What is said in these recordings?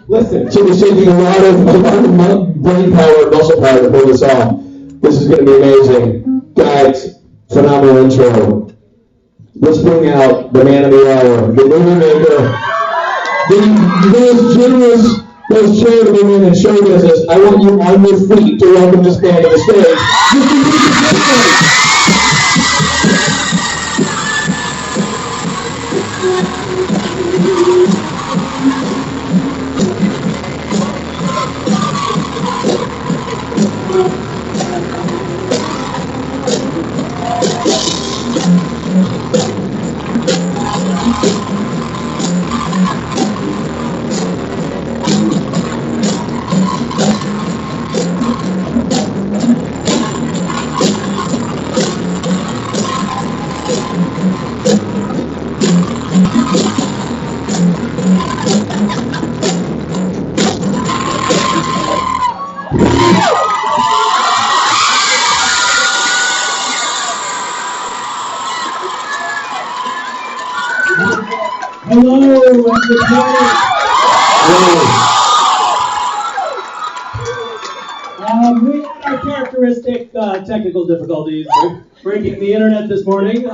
Listen, Jim is taking a lot of brain power and muscle power to pull this off. This is going to be amazing. Guys, phenomenal intro. Let's bring out the man of the hour, the movie maker, those generous, those charitable men and show business. I want you on your feet to welcome this man to the stage. Hello, everybody. We had our characteristic technical difficulties breaking the internet this morning. Which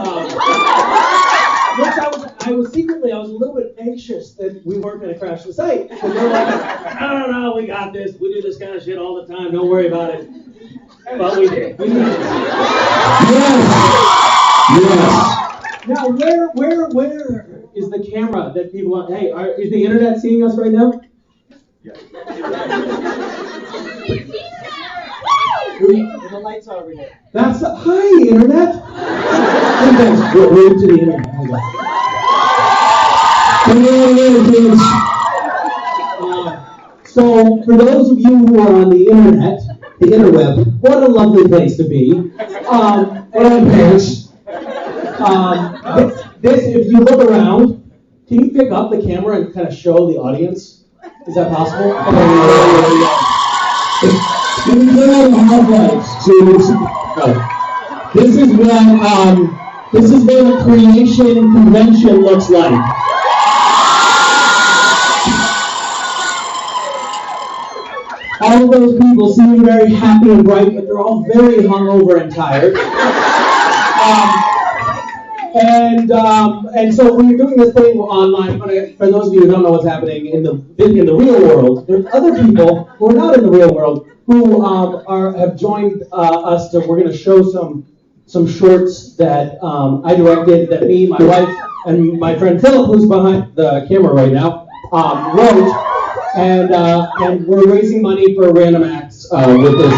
I was secretly, I was a little bit anxious that we weren't going to crash the site. Because we were like, no, we got this. We do this kind of shit all the time. Don't worry about it. But we did. We did. Yes. Now, where is the camera that people want? Hey, is the internet seeing us right now? Yeah. The lights are over here. That's hi, internet. Hey guys, wave to the internet. So, for those of you who are on the internet, the interweb, what a lovely place to be. This, if you look around, can you pick up the camera and kind of show the audience? Is that possible? This is what a creation convention looks like. All of those people seem very happy and bright, but they're all very hungover and tired. And so when you're doing this thing online, for those of you who don't know what's happening in the real world, there's other people who are not in the real world who have joined us. We're going to show some shorts that I directed, that me, my wife, and my friend Philip, who's behind the camera right now, wrote, and we're raising money for Random Acts with this.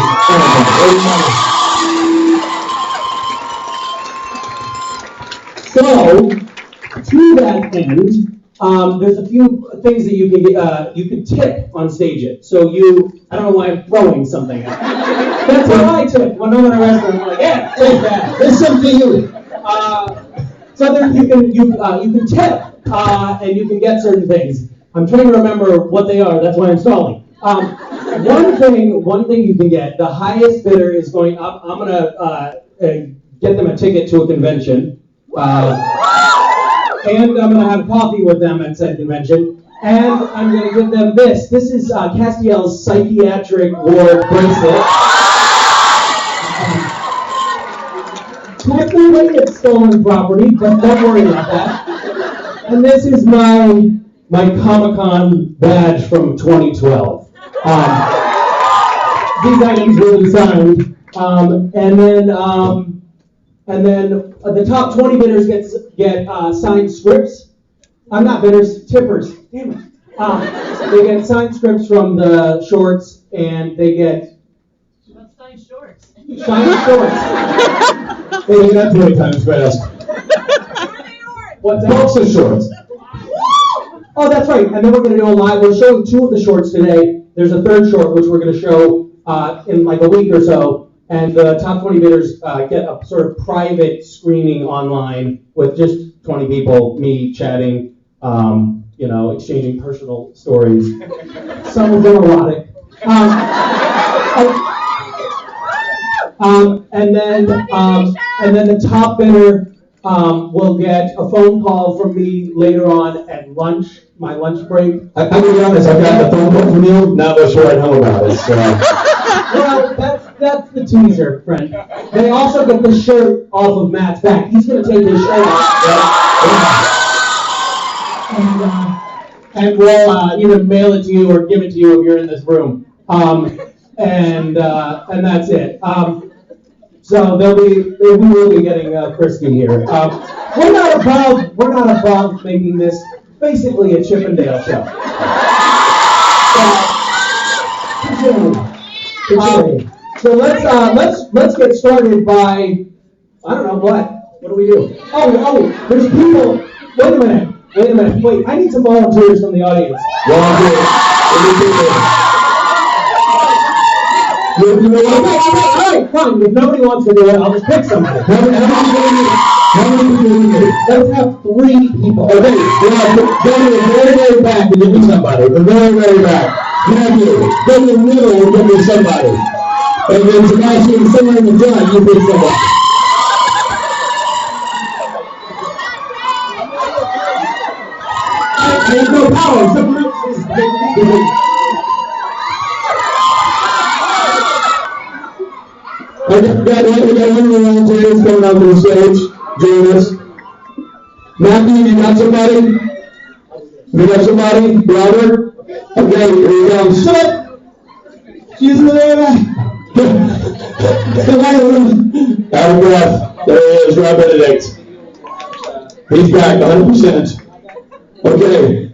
So, to that end, there's a few things that you can tip on stage it. So I don't know why I'm throwing something. That's how I tip. When I'm in a restaurant, I'm like, yeah, take that. There's something you. So you can tip, and you can get certain things. I'm trying to remember what they are. That's why I'm stalling. One thing you can get. The highest bidder is going up. I'm gonna get them a ticket to a convention. And I'm going to have coffee with them at said convention. And I'm going to give them this. This is Castiel's psychiatric ward bracelet. Technically, it's stolen property, but don't worry about that. And this is my Comic-Con badge from 2012. These items were designed. And then the top 20 bidders get signed scripts. I'm not bidders, tippers. Damn it. They get signed scripts from the shorts, and they get. What's signed shorts? Signed shorts. Hey, you got 20 times fast. What's that? Books and shorts. Oh, that's right. And then we're going to do a live. We're showing 2 of the shorts today. There's a third short which we're going to show in like a week or so. And the top 20 bidders get a sort of private screening online with just 20 people, me chatting, exchanging personal stories. Some of them erotic. And then the top bidder will get a phone call from me later on at lunch, my lunch break. I'm gonna be honest, I've gotten a phone call from you, not much to write home about it, so. Well, that's the teaser, friend. They also get the shirt off of Matt's back. He's going to take his shirt off. And we'll either mail it to you or give it to you if you're in this room. And that's it. So we will be getting Christy here. We're not above making this basically a Chippendale show. So let's get started by, I don't know what do we do? Oh, there's people. Wait a minute. Wait, I need some volunteers from the audience. Volunteers. You know what? All right, fine. If nobody wants to do it, I'll just pick somebody. How many people do you need? Let's have 3 people. Okay, go to the very, very back and give me somebody. The very, very back. Matthew, go to the middle and give me somebody. And then Sebastian, somewhere in the front, you pick somebody. There's no power. Someone else is we got one of the volunteers coming up to the stage. Join us. Matthew, you got somebody? You got somebody? Robert? Okay, here he comes. Shut! She's there. Out of breath. There he is, Rob Benedict. He's back 100%. Okay,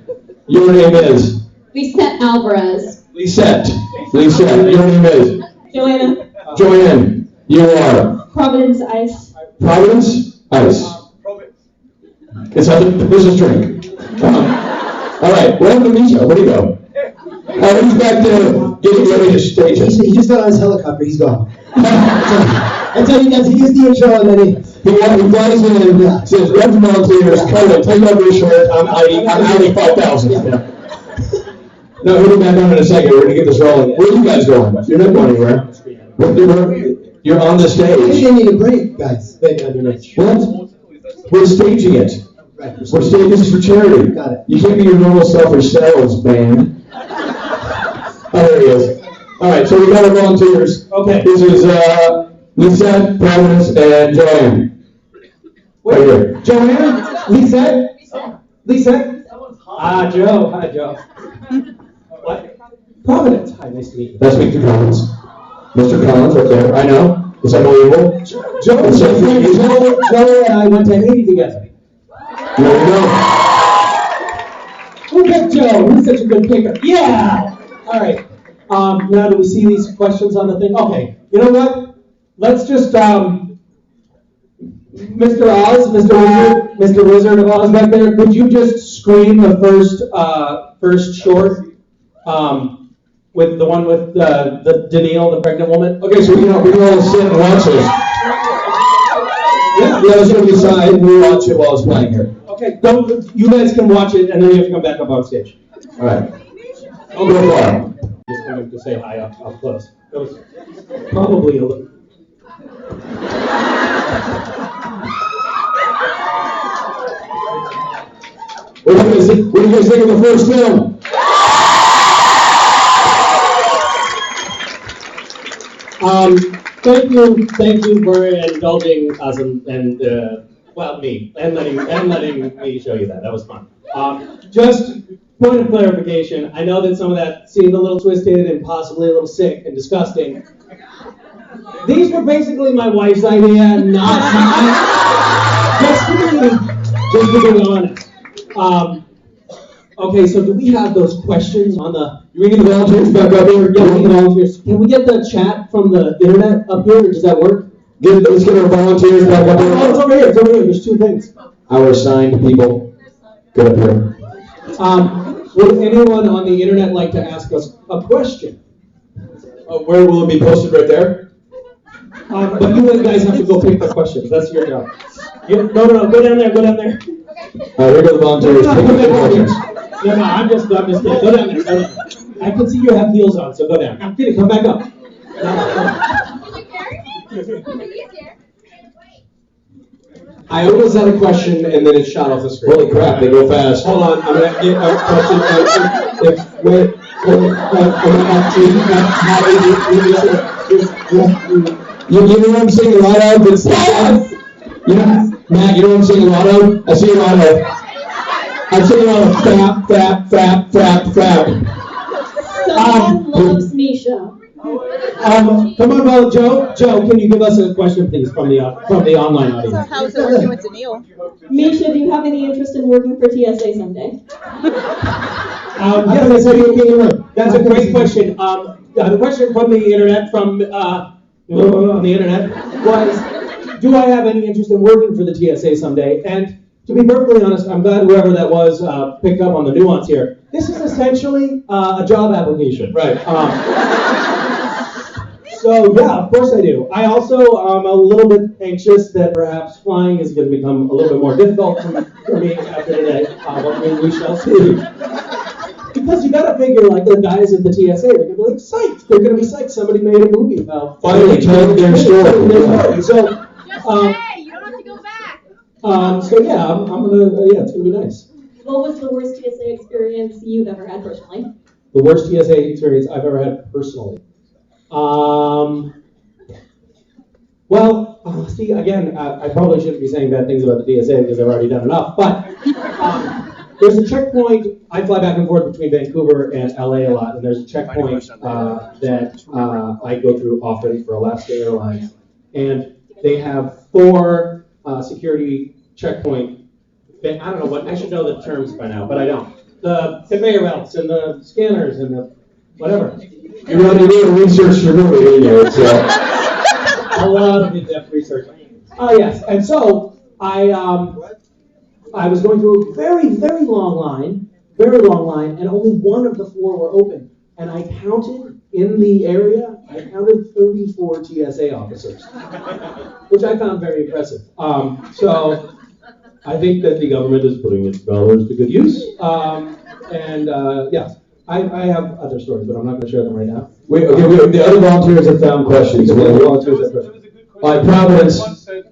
your name is? Lisette Alvarez. Lisette, your name is? Joanna. Joanne, you are? Providence Ice. Providence? Ice. It's this is drink. All right, welcome to Misha. Where'd he go? He's back there getting ready to stage it. He just got on his helicopter. He's gone. I tell you guys, he gets the intro and then He flies in and says, grab the volunteers, cut it, take off your shirt, I'm outie 5,000. Yeah. No, he'll be back on in a second. We're going to get this rolling. Where are you guys going? You're not going anywhere. You're on the I stage. didn't need a break, guys. What? We're staging it. Right. We're staging this for charity. Got it. You can't be your normal selfish selves, man. Oh, there he is. All right, so we got our volunteers. Okay. This is Lisa, Providence, and Joanne. Right here. Joanna? Lisette? Joe. Hi, Joe. What? Providence. Hi, nice to meet you. That's Mr. Collins. Mr. Collins, right there. I know. It's unbelievable. Joe and I went to Haiti together. There we go. Who picked Joe? Who's such a good picker? Yeah! All right. Now do we see these questions on the thing? Okay. You know what? Let's just, Mr. Oz, Mr. Wizard of Oz back there, could you just screen the first short? With the one with the Danielle, the pregnant woman? Okay, so we can all sit and watch this. Yeah, let's go decide and we'll watch it while it's playing here. Okay, you guys can watch it and then you have to come back up on stage. All right. I'll go far. Just coming to say hi up close. That was probably a little. What do you guys think of the first film? Thank you for indulging us and me and letting me show you that. That was fun. Just point of clarification. I know that some of that seemed a little twisted and possibly a little sick and disgusting. These were basically my wife's idea, not mine. Just to be honest. Okay, so do we have those questions on the? You need the volunteers back up here. Yeah, we need the volunteers. Can we get the chat from the internet up here? Does that work? Let's get our volunteers back up here. Oh, it's over here. It's over here. There's 2 things. Our assigned people. Get up here. Would anyone on the internet like to ask us a question? Where will it be posted? Right there? But you guys have to go pick the questions. That's your job. No, go down there. All right, here go the volunteers. No, Pick up the questions. I'm just kidding. Go down there. I can see you have heels on, so go down. I'm kidding. Come back up. I almost had a question and then it shot off the screen. Holy crap, they go fast. Hold on, I'm gonna get a question. You know what I'm seeing a lot of? It's you know, Matt, you know what I'm seeing a lot of? I see a lot of. I'm seeing a lot of fap. Someone loves Misha. Come on, well, Joe, can you give us a question, please, from the online audience? How is it working with Daniil? Misha, do you have any interest in working for TSA someday? Yes, that's a great question. The question from the internet, on the internet, was, do I have any interest in working for the TSA someday? And to be perfectly honest, I'm glad whoever that was picked up on the nuance here. This is essentially a job application. Right. So yeah, of course I do. I also am a little bit anxious that perhaps flying is going to become a little bit more difficult for me after today. But we shall see. Because you got to figure, like the guys at the TSA, they're going to be like psyched. They're going to be psyched. Somebody made a movie about Finally told their story. So, Just say, you don't have to go back. so yeah, I'm gonna. Yeah, it's gonna be nice. What was the worst TSA experience you've ever had personally? The worst TSA experience I've ever had personally. Well, see, again, I probably shouldn't be saying bad things about the TSA because I've already done enough, but there's a checkpoint. I fly back and forth between Vancouver and LA a lot, and there's a checkpoint that I go through often for Alaska Airlines, and they have 4 security checkpoint. I don't know what, I should know the terms by now, but I don't. The conveyor belts and the scanners and the whatever. You're running to research your movie, didn't you? It's, A lot of in-depth research. Oh yes, and so I was going through a very, very long line, and only one of the 4 were open. And I counted in the area, I counted 34 TSA officers, which I found very impressive. So I think that the government is putting its dollars to good use. Yeah, I have other stories, but I'm not going to share them right now. the other volunteers have found questions. The volunteers have questions. All right, Providence,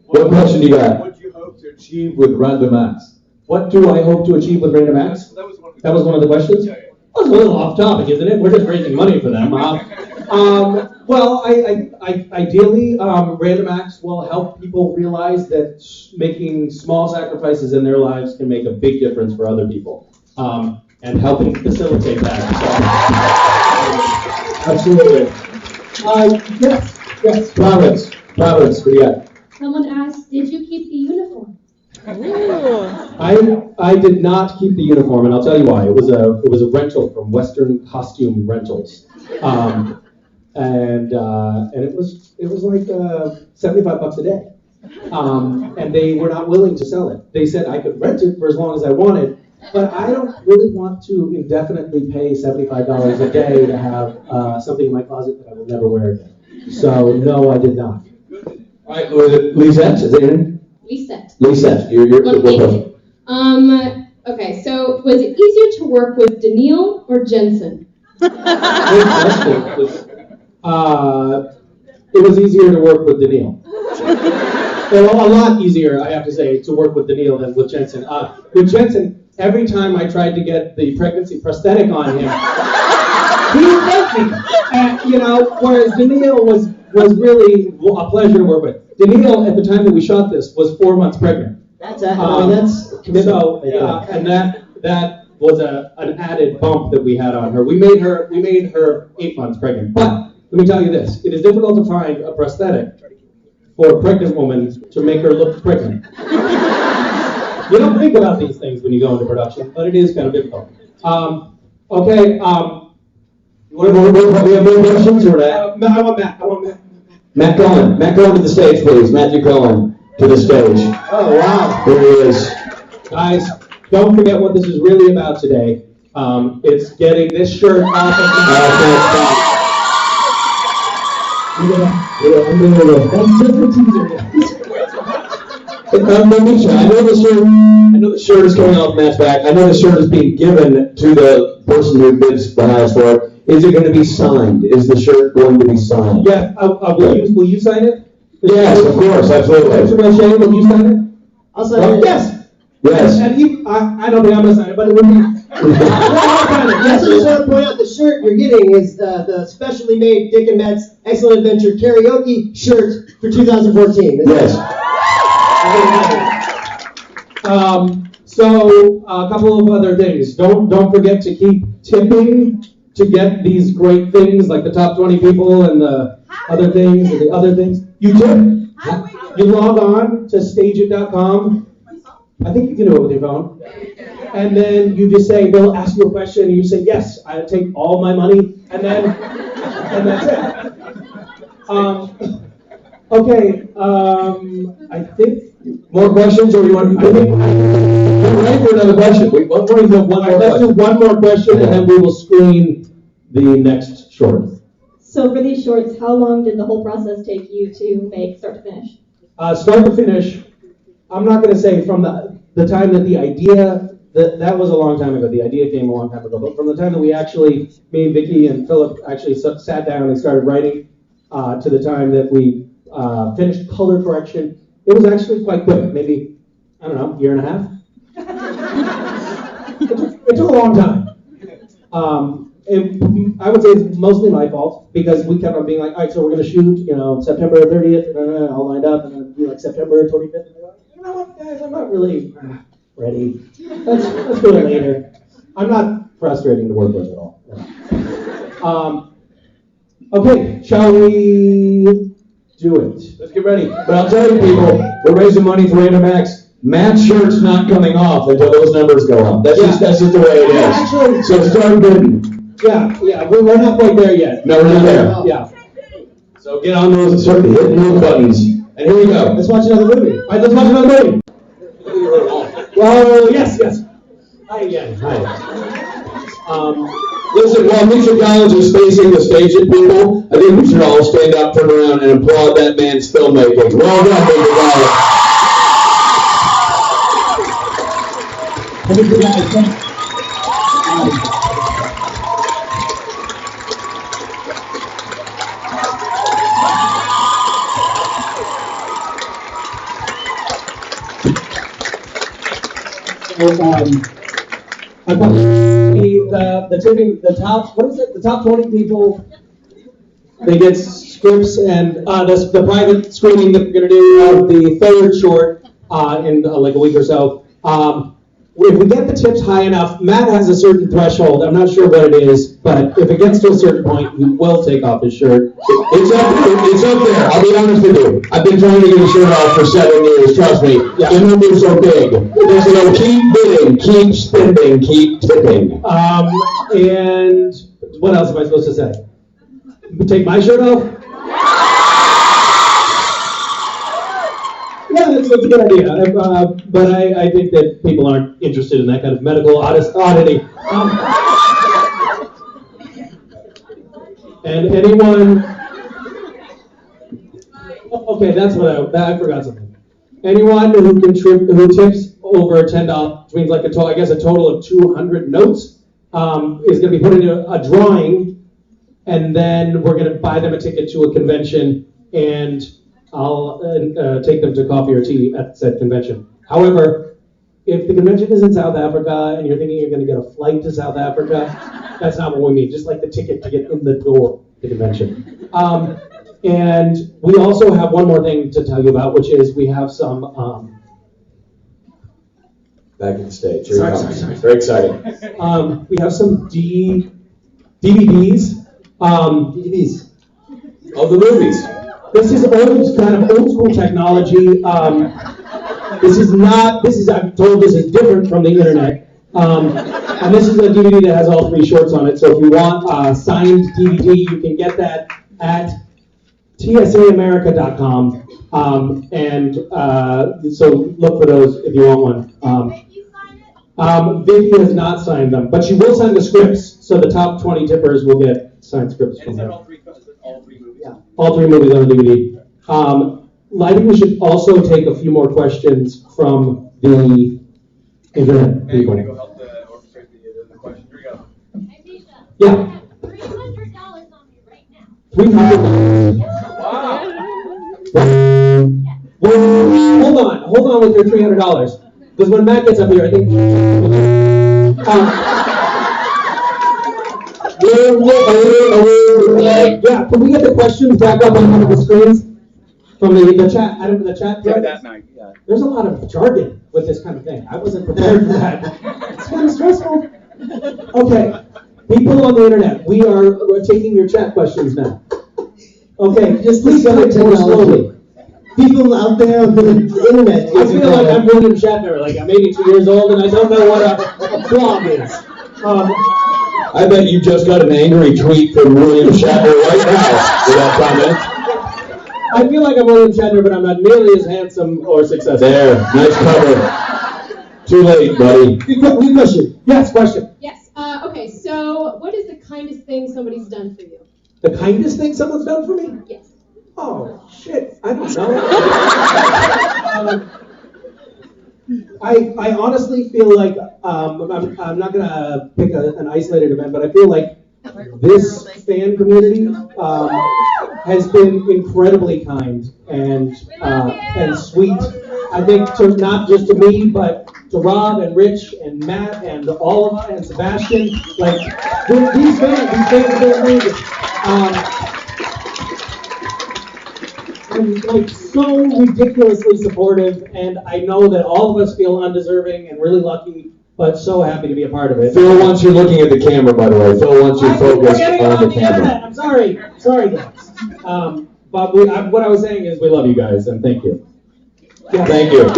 what question do you got? What do you hope to achieve with random acts? What do I hope to achieve with Random Acts? That was one of the questions? Yeah, yeah. That's a little off topic, isn't it? We're just raising money for them. Well, ideally, Random Acts will help people realize that making small sacrifices in their lives can make a big difference for other people, and helping facilitate that. So, absolutely. Yes. Providence, what do you got? Someone asked, did you keep the uniform? I did not keep the uniform, and I'll tell you why. It was a rental from Western Costume Rentals, and it was like $75 a day, and they were not willing to sell it. They said I could rent it for as long as I wanted, but I don't really want to indefinitely pay $75 a day to have something in my closet that I will never wear again. So no, I did not. All right, Lisette, is that your name? Lisette, you're Look, okay, so was it easier to work with Daniil or Jensen? It was easier to work with Daniil. Well, a lot easier, I have to say, to work with Daniil than with Jensen. With Jensen, every time I tried to get the pregnancy prosthetic on him, he would make me. Whereas Daniil was really a pleasure to work with. Daniil, at the time that we shot this, was 4 months pregnant. That's so, and that was an added bump that we had on her. We made her 8 months pregnant. But let me tell you this: it is difficult to find a prosthetic for a pregnant woman to make her look pregnant. You don't think about these things when you go into production, but it is kind of difficult. Okay. We have more questions or that? I want Matt. Matt Cohen to the stage, please. Matthew Cohen to the stage. Oh wow! Here he is. Guys, don't forget what this is really about today. It's getting this shirt off of That's just a teaser. Misha, I know the shirt is coming off Matt's back. I know the shirt is being given to the person who bids the highest for it. Is it going to be signed? Is the shirt going to be signed? Yeah. Will you sign it? Yes, of course, absolutely. Mr. Roche, will you sign it? I'll sign it. Yes. Yes. And I don't think I'm gonna sign it, but it would be. Yes, I just want to point out the shirt you're getting is the specially made Dick and Matt's Excellent Adventure karaoke shirt for 2014. Yes. So a couple of other things. Don't forget to keep tipping to get these great things like the top 20 people and the other things and the other things. You tip. You log on to stageit.com. I think you can do it with your phone. And then you just say, they'll ask you a question, and you say, yes, I take all my money, and that's it. Okay, I think. More questions, or you want to? We're ready for another question. We want to do one more Let's do question. one more question, and then we will screen the next short. So for these shorts, how long did the whole process take you to make start to finish? Start to finish, I'm not going to say from the time that the idea, that was a long time ago. The idea came a long time ago. But from the time that we actually, me and Vicky and Philip actually sat down and started writing to the time that we finished color correction, it was actually quite quick. Maybe, I don't know, year and a half. It took a long time. I would say it's mostly my fault because we kept on being like, all right, so we're going to shoot, September 30th, all lined up, and then be like September 25th. And they're like, you know what, guys, I'm not really ready. Let's do it later. I'm not frustrating to work with at all. Okay, shall we do it? Let's get ready. But I'll tell you, people, we're raising money for Random Acts. Matt's shirt's not coming off until those numbers go up. That's just the way it is. Actually, So start bidding. yeah, we're not quite there yet. No, we're not there. Yeah. So get on those and start hitting those buttons. And here we go. Let's watch another movie. All right, let's watch another movie. Well, yes. Hi again. Hi. Listen, while Misha Collins is facing the stage at people, I think we should all stand up, turn around, and applaud that man's filmmaking. Well done, Misha Collins. I think we got it. The top 20 people, they get scripts and the private screening that we're going to do of the third short in like a week or so. If we get the tips high enough, Matt has a certain threshold. I'm not sure what it is, but if it gets to a certain point, he will take off his shirt. It's up there. I'll be honest with you. I've been trying to get a shirt off for 7 years. Trust me. Yeah. The numbers are big. So keep bidding, keep spending, keep tipping. And what else am I supposed to say? Take my shirt off? Yeah, that's a good idea. But I think that people aren't interested in that kind of medical oddity. And anyone... Okay, that's what I forgot something. Anyone who tips over $10, which means like a total of 200 notes, is going to be put into a drawing, and then we're going to buy them a ticket to a convention, and I'll take them to coffee or tea at said convention. However, if the convention is in South Africa and you're thinking you're going to get a flight to South Africa, that's not what we mean. Just like the ticket to get in the door to the convention. And we also have one more thing to tell you about, which is we have some... Back on the stage. Here Sorry. Very exciting. We have some DVDs. DVDs. Of the movies. This is old school technology. I'm told this is different from the internet. And this is a DVD that has all 3 shorts on it. So if you want a signed DVD, you can get that at TSAAmerica.com. So look for those if you want one. Vicky has not signed them, but she will sign the scripts. So the top 20 tippers will get signed scripts from her. All three movies? Yeah, all 3 movies on the DVD. I think we should also take a few more questions from the internet Hey, you want to people. go help orchestrate the question? Here we go. Hey, Misha. Yeah. I have $300 on me right now. $300. Wow. Well, hold hold on with your $300. Because when Matt gets up here, I think. Yeah, can we get the questions back up on one of the screens from the chat? I don't know the chat. Yeah, thread? that night, yeah. There's a lot of jargon with this kind of thing. I wasn't prepared for that. It's kind of stressful. Okay, people on the internet, we're taking your chat questions now. Okay, just please Discover type more technology. slowly. People out there on the internet. I feel like I'm William Shatner, like I'm 82 years old and I don't know what a blog is. I bet you just got an angry tweet from William Shatner right now with that comment. I feel like I'm William Shatner, but I'm not nearly as handsome or successful. There, nice cover. Too late, buddy. Good question. Yes, question. Yes. Okay, so what is the kindest thing somebody's done for you? The kindest thing someone's done for me? Yes. Oh, shit, I don't know. I honestly feel like, I'm not going to pick an isolated event, but I feel like this fan community has been incredibly kind and sweet. I think not just to me, but to Rob and Rich and Matt and Oliver and Sebastian. Like, these fans have been amazing. And like so ridiculously supportive, and I know that all of us feel undeserving and really lucky, but so happy to be a part of it. Phil wants you looking at the camera, by the way. Phil wants you focused on the camera. Internet. I'm sorry, guys. But what I was saying is we love you guys, and thank you. Yes. Thank you.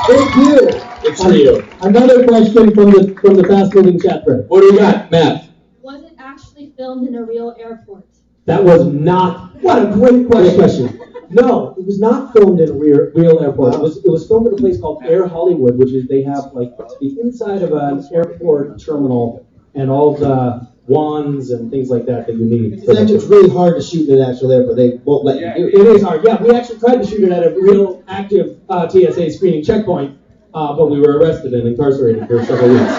Thank you. It's for you. Another question from the fast-moving chat thread. What do we got, Matt? Was it actually filmed in a real airport? That was not. What a great question. No, it was not filmed in a real airport. It was filmed at a place called Air Hollywood, which is they have like the inside of an airport terminal and all the wands and things like that you need. It's actually really hard to shoot in an actual airport. They won't let you do it. It is hard. Yeah, we actually tried to shoot it at a real active TSA screening checkpoint, but we were arrested and incarcerated for several weeks.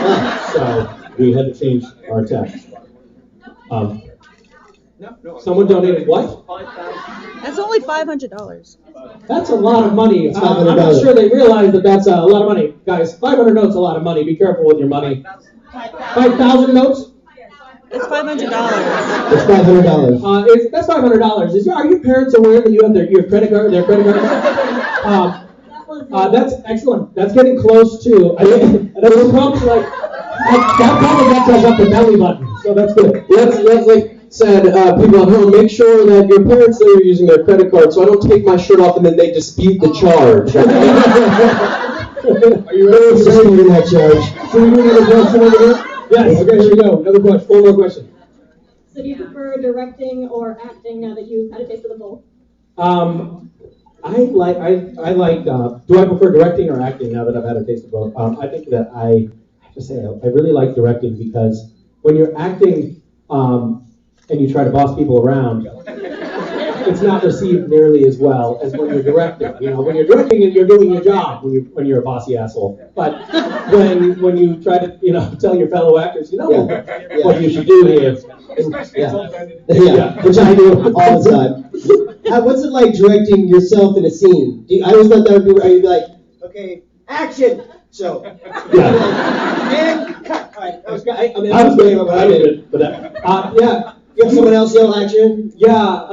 So we had to change our tech. Someone donated what? That's only $500. That's a lot of money. I'm $500. not sure they realize that that's a lot of money. Guys, 500 notes is a lot of money. Be careful with your money. 5,000 notes? It's $500. It's $500. That's $500. Are your parents aware that you have their credit card? That's excellent. That's getting close to. I think that was probably like that probably gets us up the belly button. So that's good. Let's like said, people at home, make sure that your parents know you're using their credit card, so I don't take my shirt off and then they dispute the charge. Are you ready to dispute that charge? So we do another question over here? Yes. Okay, here we go. Another question. One more question. So do you prefer directing or acting now that you've had a taste of the both? I like. Do I prefer directing or acting now that I've had a taste of both? I think that I have to say I really like directing because when you're acting and you try to boss people around, it's not received nearly as well as when you're directing. You know, when you're directing, you're doing your job when you're a bossy asshole. But when you try to tell your fellow actors, what you should do here. Which I do all the time. What's it like directing yourself in a scene? I always thought that would be where you'd be like, okay, action. So, and cut. All right, I was good about it. But yeah. You have someone else yell action? Yeah.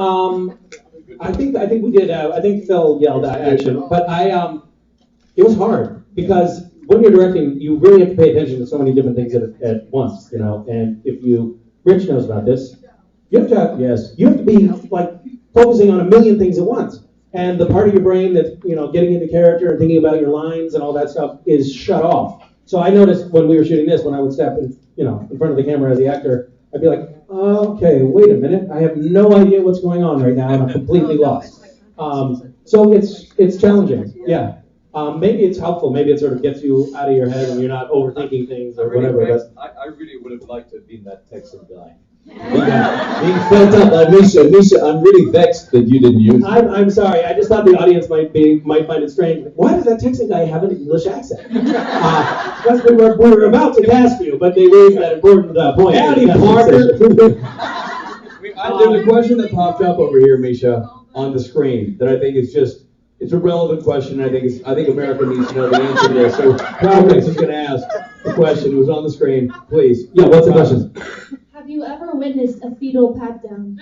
I think we did. I think Phil yelled action, but it was hard because when you're directing, you really have to pay attention to so many different things at once, And if Rich knows about this, you have to be like focusing on a million things at once, and the part of your brain that's getting into character and thinking about your lines and all that stuff is shut off. So I noticed when we were shooting this, when I would step in front of the camera as the actor, I'd be like, okay, wait a minute, I have no idea what's going on right now, and I'm completely lost. So it's challenging, yeah. Maybe it's helpful, maybe it sort of gets you out of your head and you're not overthinking things or whatever. I really would have liked to have been that Texan guy. Being felt up by Misha, I'm really vexed that you didn't use it. I'm sorry, I just thought the audience might find it strange. Why does that Texan guy have an English accent? Because we were about to cast you, but they raised that important point. Howdy, Parker. There's a question that popped up over here, Misha, on the screen that I think is just It's a relevant question. I think America needs to know the answer to this. So Proudmix is going to ask the question. It was on the screen. Please. Yeah, what's the question? Have you ever witnessed a fetal pat down?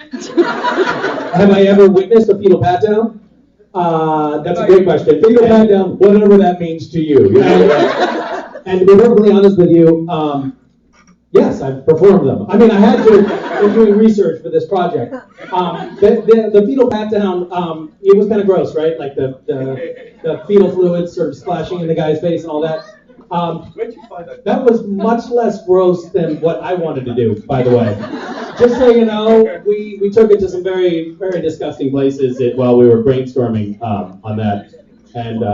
Have I ever witnessed a fetal pat down? That's a great question. Fetal pat down, Whatever that means to you. and to be perfectly honest with you, yes, I've performed them. I mean, I had to in doing research for this project. The fetal pat down, it was kind of gross, right? Like the fetal fluid sort of splashing in the guy's face and all that. Where'd you find that? That was much less gross than what I wanted to do, by the way. Just so you know, we took it to some very, very disgusting places while we were brainstorming on that, and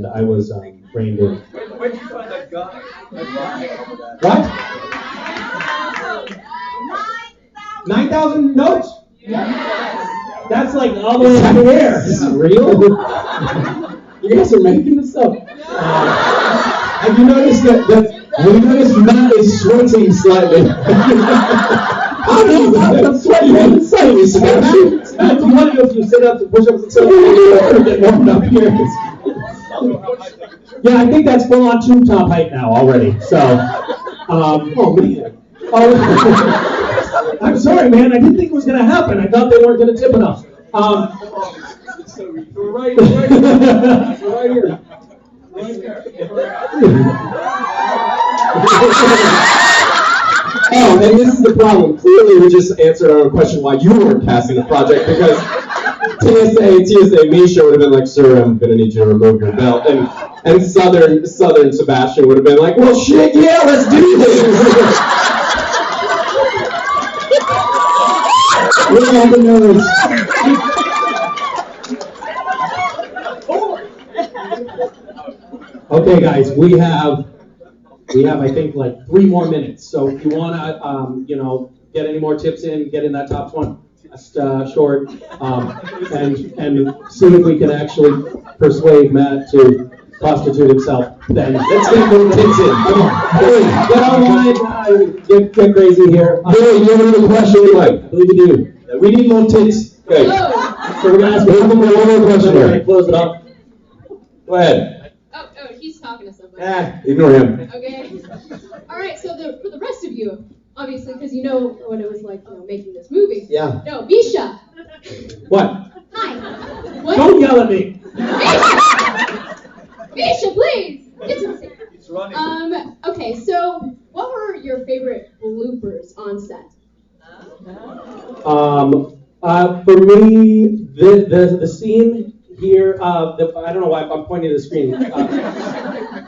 I was brain in. Where'd you find that guy? What? 9,000 notes? That's like all the way up in the air. This is real? You guys are making this up. Have you noticed that Matt is sweating slightly? I'm sweating. I'm slightly sweating. Matt, do you want to go through sit-ups and push-ups and stuff? Get warmed up here. Yeah, I think that's full on tube top height now already. So, oh man. Oh, I'm sorry, man. I didn't think it was going to happen. I thought they weren't going to tip enough. We're right here. Oh, and this is the problem. Clearly, we just answered our own question why you weren't casting the project, because TSA Misha would have been like, "Sir, I'm gonna need you to remove your belt," and Southern Sebastian would have been like, "Well, shit, yeah, let's do this." Look at the nose. Okay, guys, we have I think like 3 more minutes. So if you want to get any more tips in, get in that top 20 short, and see if we can actually persuade Matt to prostitute himself. Then let's get more tips in. Come on, get online, get crazy here. Billy, you have another question, Mike? I believe we do. We need more tits. Okay. So we're gonna ask one more question here. Close it up. Go ahead. Oh, he's talking to somebody. Ignore him. Okay. All right. So for the rest of you, obviously, because you know what it was like, making this movie. Yeah. No, Misha. What? Hi. What? Don't yell at me. Misha, please. Get to the seat. It's running. Okay. So, what were your favorite bloopers on set? For me, the scene here, I don't know why I'm pointing to the screen.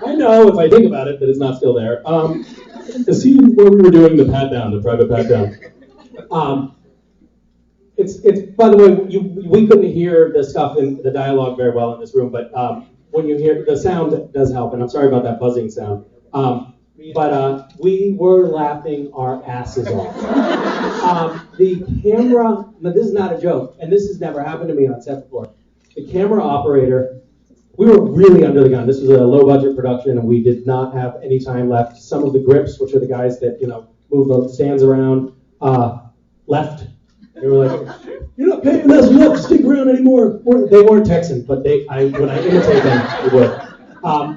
I know if I think about it that it's not still there. The scene where we were doing the private pat down. It's by the way, we couldn't hear the stuff in the dialogue very well in this room, but when you hear the sound does help, and I'm sorry about that buzzing sound. But we were laughing our asses off. The camera, now this is not a joke, and this has never happened to me on set before. The camera operator, we were really under the gun. This was a low budget production, and we did not have any time left. Some of the grips, which are the guys that move the stands around, left. They were like, "You're not paying us enough to stick around anymore." They weren't Texan, but when I imitate them, they would.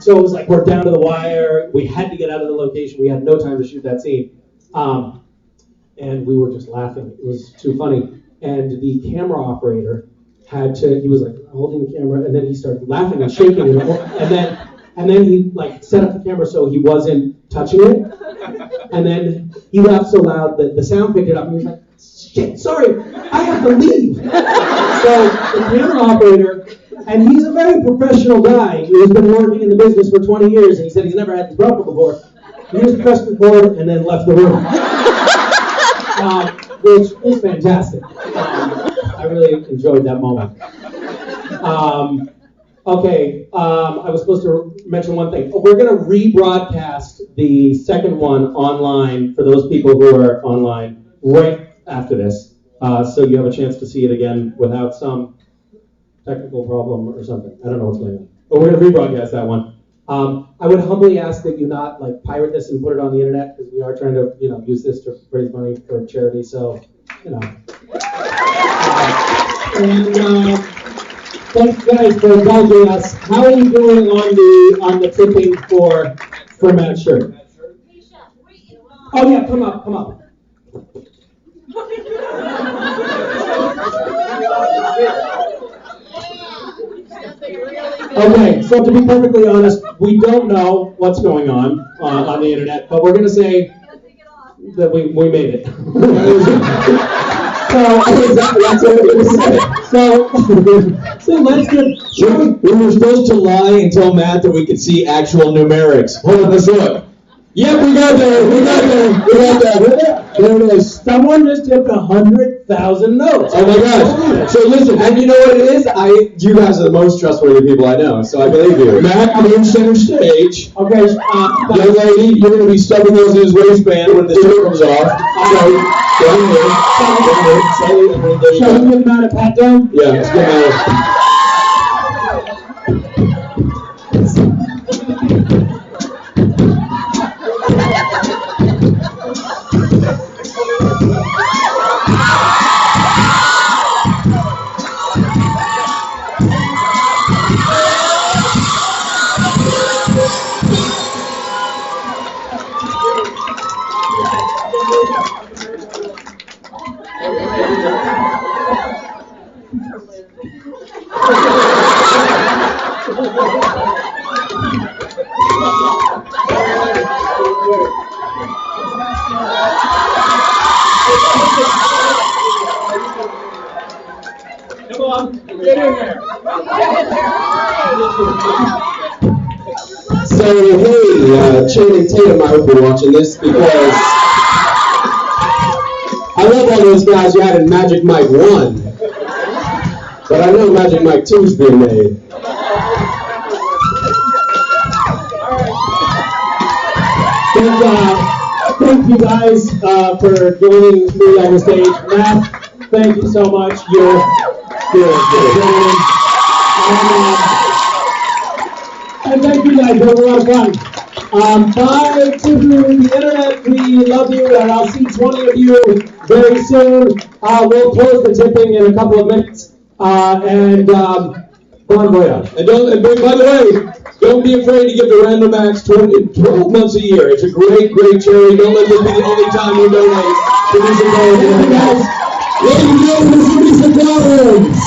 So it was like we're down to the wire. We had to get out of the location. We had no time to shoot that scene. And we were just laughing. It was too funny. And the camera operator he was like holding the camera, and then he started laughing and shaking, and then he like set up the camera so he wasn't touching it. And then he laughed so loud that the sound picked it up, and he was like, "Shit, sorry, I have to leave." So the camera operator, and he's a very professional guy who's been working in the business for 20 years, and he said he's never had this problem before. He just pressed record and then left the room, which was fantastic. I really enjoyed that moment. Okay, I was supposed to mention one thing. We're going to rebroadcast the second one online for those people who are online right after this, so you have a chance to see it again without some technical problem or something. I don't know what's going on. But we're going to rebroadcast that one. I would humbly ask that you not pirate this and put it on the internet, because we are trying to use this to raise money for charity. So Thanks, guys, for indulging us. How are you doing on the tipping for Matt's shirt? Oh yeah, come up. Okay, so to be perfectly honest, we don't know what's going on the internet, but we're going to say that we made it. That's what we're going to say. So let's get... We were supposed to lie and tell Matt that we could see actual numerics. Hold on, let's look. Yep, we got there. There it is. Someone just tipped 100,000 notes. Oh my gosh. So listen, and you know what it is? You guys are the most trustworthy people I know, so I believe you. Matt, I'm in center stage. Okay, Young lady, you're going to be stuffing those in his waistband when the shirt comes off. So, show him the amount of pat down. Yeah, let's get out Come on, get in there. So, hey, Channing Tatum, I hope you're watching this because I love all those guys you had in Magic Mike 1, but I know Magic Mike 2 is being made. Thank you guys for joining me on the stage. Matt, thank you so much. You're brilliant. And thank you guys. It was a lot of fun. Bye to the internet. We love you, and I'll see 20 of you very soon. We'll close the tipping in a couple of minutes. Bon voyage. And by the way, don't be afraid to give the Random Acts 12 months a year. It's a great, great charity. Don't let this be the only time you donate to Misha Collins. Ladies and gentlemen, Misha Collins.